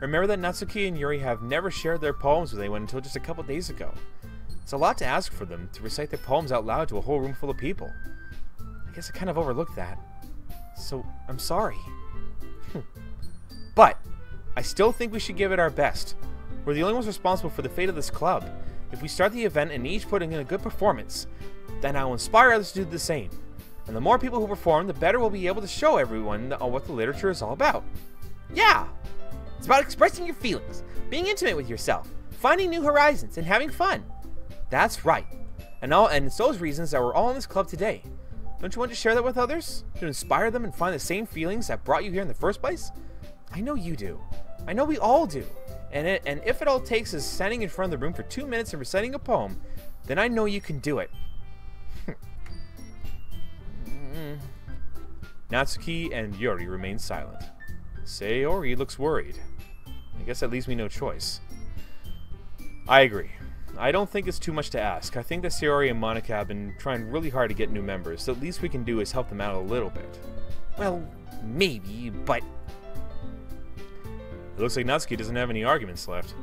Remember that Natsuki and Yuri have never shared their poems with anyone until just a couple days ago. It's a lot to ask for them to recite their poems out loud to a whole room full of people. I guess I kind of overlooked that. So, I'm sorry. But, I still think we should give it our best. We're the only ones responsible for the fate of this club. If we start the event and each put in a good performance, then I will inspire others to do the same. And the more people who perform, the better we'll be able to show everyone what the literature is all about. Yeah! It's about expressing your feelings, being intimate with yourself, finding new horizons, and having fun. That's right. And it's those reasons that we're all in this club today. Don't you want to share that with others? To inspire them and find the same feelings that brought you here in the first place? I know you do. I know we all do. And if it all takes is standing in front of the room for 2 minutes and reciting a poem, then I know you can do it. Natsuki and Yuri remain silent. Sayori looks worried. I guess that leaves me no choice. I agree. I don't think it's too much to ask. I think that Sayori and Monika have been trying really hard to get new members, so the least we can do is help them out a little bit. Well, maybe, but... It looks like Natsuki doesn't have any arguments left.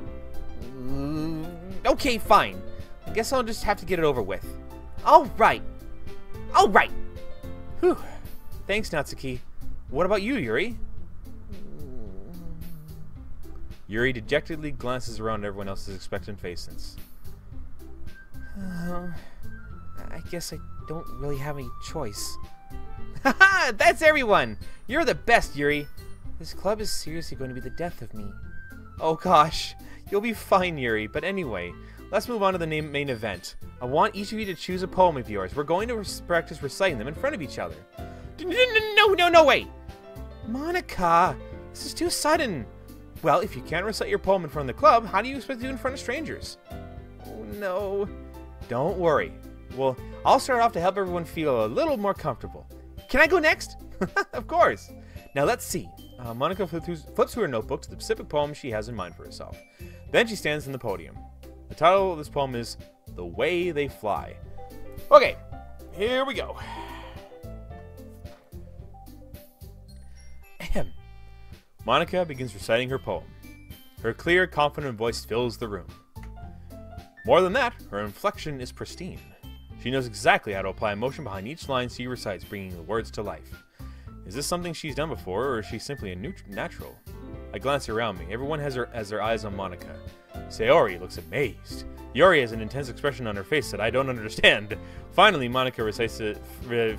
Okay, fine. I guess I'll just have to get it over with. Alright. Alright. Whew. Thanks, Natsuki. What about you, Yuri? Yuri dejectedly glances around everyone else's expectant faces. I guess I don't really have any choice. Haha! That's everyone! You're the best, Yuri! This club is seriously going to be the death of me. Oh gosh, you'll be fine, Yuri. But anyway, let's move on to the main event. I want each of you to choose a poem of yours. We're going to practice reciting them in front of each other. No, wait! Monika, this is too sudden. Well, if you can't recite your poem in front of the club, how do you expect to do it in front of strangers? Oh no. Don't worry. Well, I'll start off to help everyone feel a little more comfortable. Can I go next? Of course. Now let's see. Monika flips through her notebook to the specific poem she has in mind for herself. Then she stands in the podium. The title of this poem is The Way They Fly. Okay, here we go. Ahem. Monika begins reciting her poem. Her clear, confident voice fills the room. More than that, her inflection is pristine. She knows exactly how to apply emotion behind each line she recites, bringing the words to life. Is this something she's done before, or is she simply a natural? I glance around me. Everyone has their eyes on Monika. Sayori looks amazed. Yuri has an intense expression on her face that I don't understand. Finally, Monika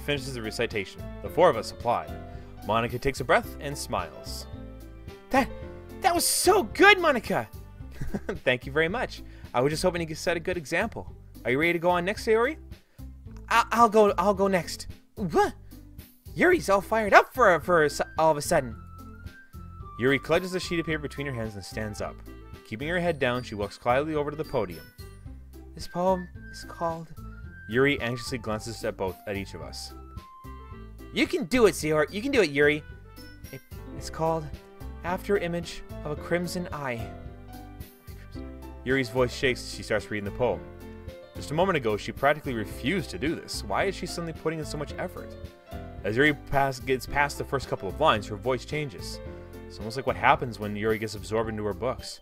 finishes the recitation. The four of us applaud. Monika takes a breath and smiles. That was so good, Monika! Thank you very much. I was just hoping you could set a good example. Are you ready to go on next, Sayori? I'll go next. What? Yuri's all fired up for all of a sudden. Yuri clutches a sheet of paper between her hands and stands up. Keeping her head down, she walks quietly over to the podium. This poem is called... Yuri anxiously glances at each of us. You can do it, Sayori. You can do it, Yuri. It's called After Image of a Crimson Eye. Yuri's voice shakes as she starts reading the poem. Just a moment ago, she practically refused to do this. Why is she suddenly putting in so much effort? As Yuri gets past the first couple of lines, her voice changes. It's almost like what happens when Yuri gets absorbed into her books.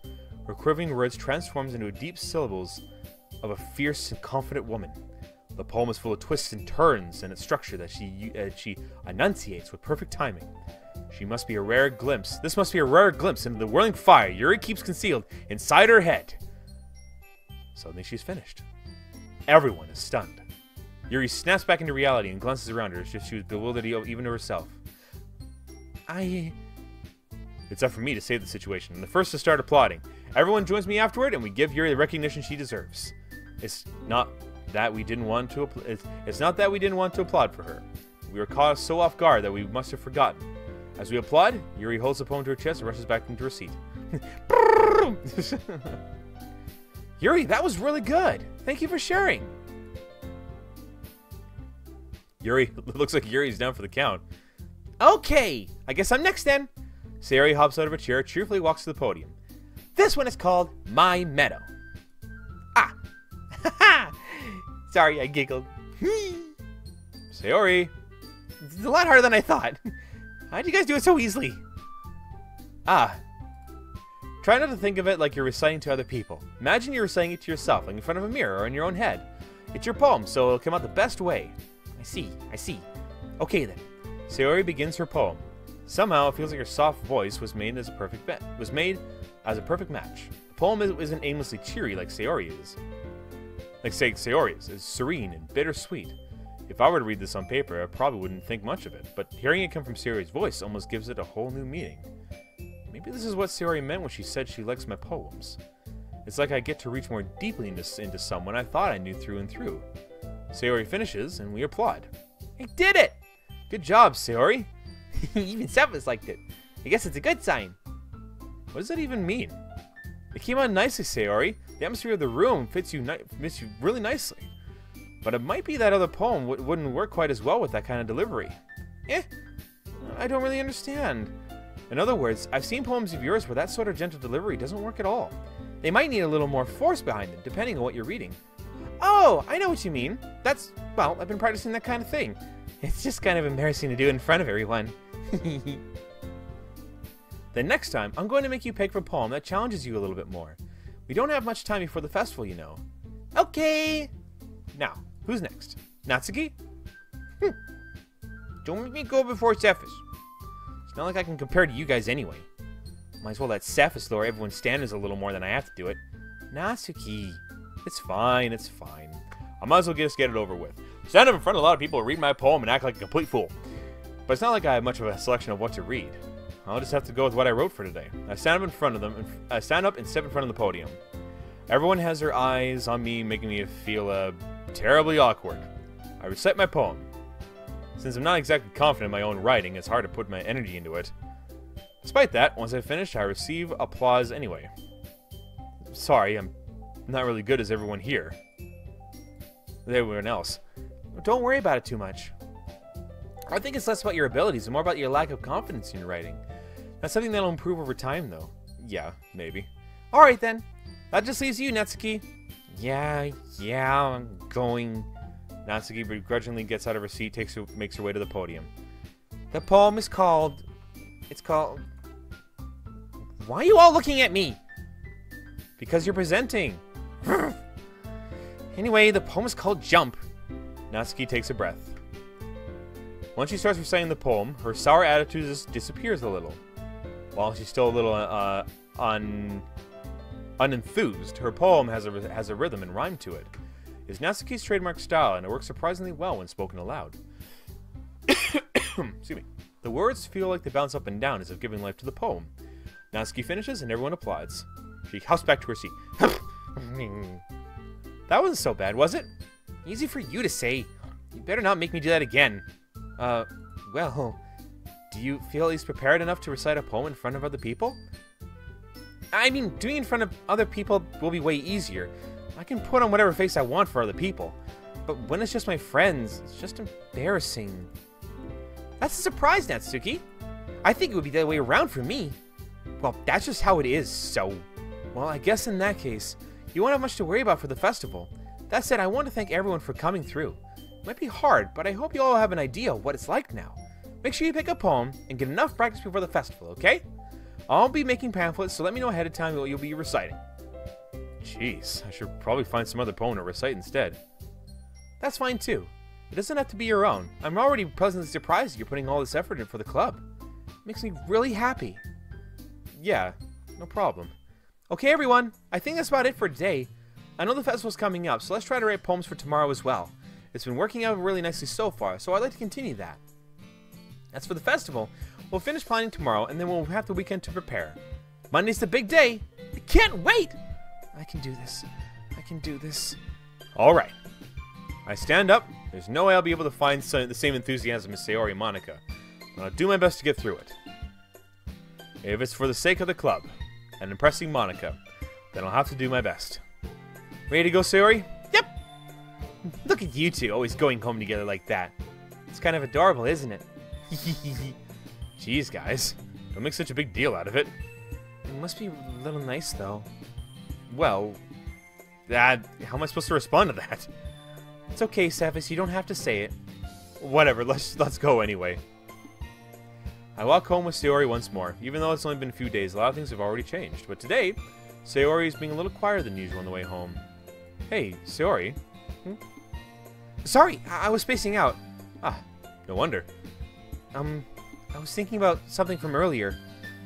Her quivering words transforms into deep syllables of a fierce and confident woman. The poem is full of twists and turns in its structure that she enunciates with perfect timing. She must be a rare glimpse. This must be a rare glimpse into the whirling fire Yuri keeps concealed inside her head. Suddenly she's finished. Everyone is stunned. Yuri snaps back into reality and glances around her as if she was bewildered even to herself. It's up for me to save the situation. I'm the first to start applauding. Everyone joins me afterward, and we give Yuri the recognition she deserves. It's not that we didn't want to. It's not that we didn't want to applaud for her. We were caught so off guard that we must have forgotten. As we applaud, Yuri holds the poem to her chest and rushes back into her seat. Yuri, that was really good. Thank you for sharing. Yuri, looks like Yuri's down for the count. Okay, I guess I'm next then. Sayori hops out of her chair, cheerfully walks to the podium. This one is called My Meadow. Sorry, I giggled. Sayori. It's a lot harder than I thought. How'd you guys do it so easily? Try not to think of it like you're reciting to other people. Imagine you're reciting it to yourself, like in front of a mirror or in your own head. It's your poem, so it'll come out the best way. I see. Okay then. Sayori begins her poem. Somehow it feels like her soft voice was made as a perfect match. The poem isn't aimlessly cheery like Sayori is. It's serene and bittersweet. If I were to read this on paper, I probably wouldn't think much of it, but hearing it come from Sayori's voice almost gives it a whole new meaning. Maybe this is what Sayori meant when she said she likes my poems. It's like I get to reach more deeply into someone I thought I knew through and through. Sayori finishes, and we applaud. I did it! Good job, Sayori. Even Cephas liked it. I guess it's a good sign. What does that even mean? It came out nicely, Sayori. The atmosphere of the room fits you really nicely. But it might be that other poem wouldn't work quite as well with that kind of delivery. I don't really understand. In other words, I've seen poems of yours where that sort of gentle delivery doesn't work at all. They might need a little more force behind it, depending on what you're reading. Oh, I know what you mean. Well, I've been practicing that kind of thing. It's just kind of embarrassing to do in front of everyone. Then next time, I'm going to make you pick for a poem that challenges you a little bit more. We don't have much time before the festival, you know. Okay! Now, who's next? Natsuki? Don't make me go before Cephas. It's not like I can compare to you guys anyway. Might as well let Cephas lower everyone's standards a little more than I have to do it. Natsuki. It's fine. I might as well just get it over with. Stand up in front of a lot of people, read my poem, and act like a complete fool. But it's not like I have much of a selection of what to read. I'll just have to go with what I wrote for today. I stand up in front of them, I stand up and step in front of the podium. Everyone has their eyes on me, making me feel terribly awkward. I recite my poem. Since I'm not exactly confident in my own writing, it's hard to put my energy into it. Despite that, once I've finished, I receive applause anyway. Sorry, I'm not really good as everyone here. Everyone else. Don't worry about it too much. I think it's less about your abilities and more about your lack of confidence in your writing. That's something that'll improve over time, though. Yeah, maybe. Alright then. That just leaves you, Natsuki. Yeah, I'm going. Natsuki begrudgingly gets out of her seat, makes her way to the podium. The poem is called... It's called... Why are you all looking at me? Because you're presenting. Anyway, the poem is called Jump. Natsuki takes a breath. Once she starts reciting the poem, her sour attitude just disappears a little. While she's still a little unenthused, her poem has a rhythm and rhyme to it. It's Natsuki's trademark style, and it works surprisingly well when spoken aloud. Excuse me. The words feel like they bounce up and down as if giving life to the poem. Natsuki finishes, and everyone applauds. She hops back to her seat. That wasn't so bad, was it? Easy for you to say. You better not make me do that again. Well, do you feel at least prepared enough to recite a poem in front of other people? I mean, doing it in front of other people will be way easier. I can put on whatever face I want for other people. But when it's just my friends, it's just embarrassing. That's a surprise, Natsuki. I think it would be the other way around for me. Well, that's just how it is, so... Well, I guess in that case, you won't have much to worry about for the festival. That said, I want to thank everyone for coming through. It might be hard, but I hope you all have an idea of what it's like now. Make sure you pick a poem and get enough practice before the festival, okay? I'll be making pamphlets, so let me know ahead of time what you'll be reciting. Jeez, I should probably find some other poem to recite instead. That's fine too. It doesn't have to be your own. I'm already pleasantly surprised you're putting all this effort in for the club. It makes me really happy. Yeah, no problem. Okay, everyone. I think that's about it for today. I know the festival's coming up, so let's try to write poems for tomorrow as well. It's been working out really nicely so far, so I'd like to continue that. As for the festival, we'll finish planning tomorrow, and then we'll have the weekend to prepare. Monday's the big day. I can't wait! I can do this. I can do this. Alright. I stand up. There's no way I'll be able to find the same enthusiasm as Sayori and Monika. But I'll do my best to get through it. If it's for the sake of the club and impressing Monika, then I'll have to do my best. Ready to go, Sayori? Yep! Look at you two, always going home together like that. It's kind of adorable, isn't it? Jeez, guys. Don't make such a big deal out of it. It must be a little nice, though. Well, how am I supposed to respond to that? It's okay, Cephas. You don't have to say it. Whatever, let's go anyway. I walk home with Sayori once more. Even though it's only been a few days, a lot of things have already changed. But today, Sayori is being a little quieter than usual on the way home. Hey, Sayori. Sorry, I was spacing out. Ah, no wonder. I was thinking about something from earlier.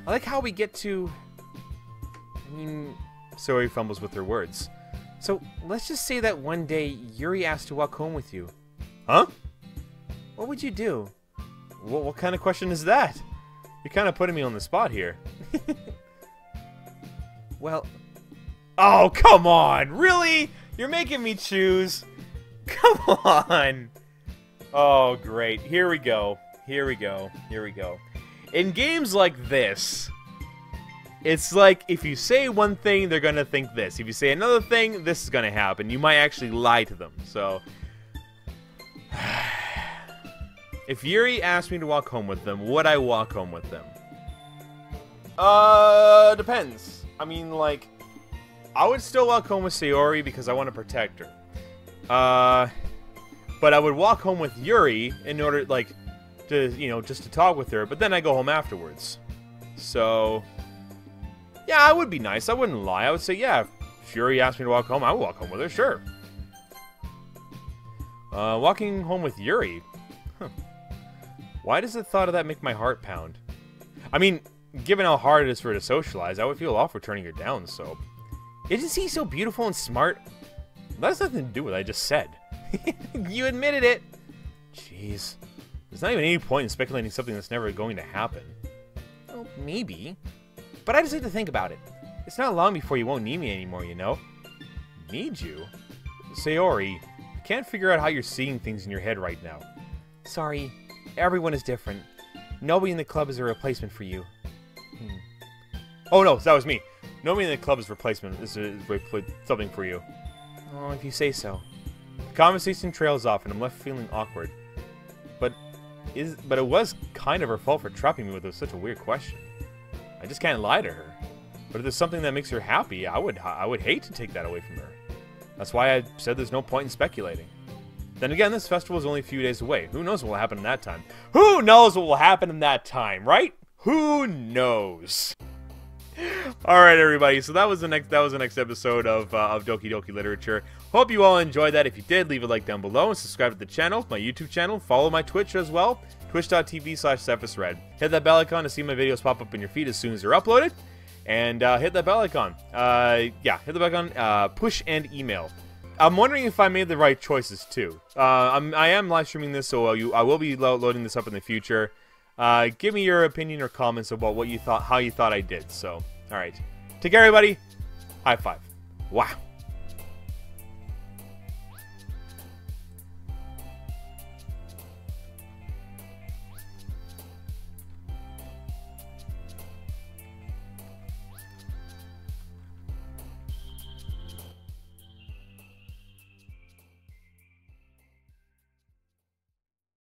I like how we get to... Sayori fumbles with her words. So, let's just say that one day, Yuri asked to walk home with you. Huh? What would you do? What kind of question is that? You're kind of putting me on the spot here. Well... Oh, come on! Really? You're making me choose? Come on! Oh, great. Here we go. Here we go. Here we go. In games like this, it's like if you say one thing, they're gonna think this. If you say another thing, this is gonna happen. You might actually lie to them. So, if Yuri asked me to walk home with them, would I walk home with them? Depends. I mean, like, I would still walk home with Sayori because I want to protect her. But I would walk home with Yuri in order, like, to, you know, just to talk with her, but then I go home afterwards. So, yeah, I would be nice. I wouldn't lie. I would say, yeah, if Yuri asked me to walk home, I would walk home with her, sure. Walking home with Yuri. Huh. Why does the thought of that make my heart pound? I mean, given how hard it is for her to socialize, I would feel awful turning her down, so... Isn't he so beautiful and smart? That has nothing to do with what I just said. You admitted it. Jeez. There's not even any point in speculating something that's never going to happen. Well, maybe. But I just need to think about it. It's not long before you won't need me anymore, you know? Need you? Sayori, I can't figure out how you're seeing things in your head right now. Sorry. Everyone is different. Nobody in the club is a replacement for you. Oh no, that was me. Nobody in the club is replacement. Is something for you. Oh, if you say so. The conversation trails off and I'm left feeling awkward. But it was kind of her fault for trapping me with such a weird question. I just can't lie to her. But if there's something that makes her happy, I would hate to take that away from her. That's why I said there's no point in speculating. Then again, this festival is only a few days away. Who knows what will happen in that time? Who knows what will happen in that time, right? Who knows? All right, everybody. So that was the next episode of Doki Doki Literature. Hope you all enjoyed that. If you did, leave a like down below and subscribe to the channel, my YouTube channel. Follow my Twitch as well, twitch.tv/CephasRed. Hit that bell icon to see my videos pop up in your feed as soon as they're uploaded, and hit that bell icon. Yeah, hit the bell icon. Push and email. I'm wondering if I made the right choices too. I am live streaming this, so I will be loading this up in the future. Give me your opinion or comments about what you thought, how you thought I did. So, all right, take care, everybody. High five. Wow.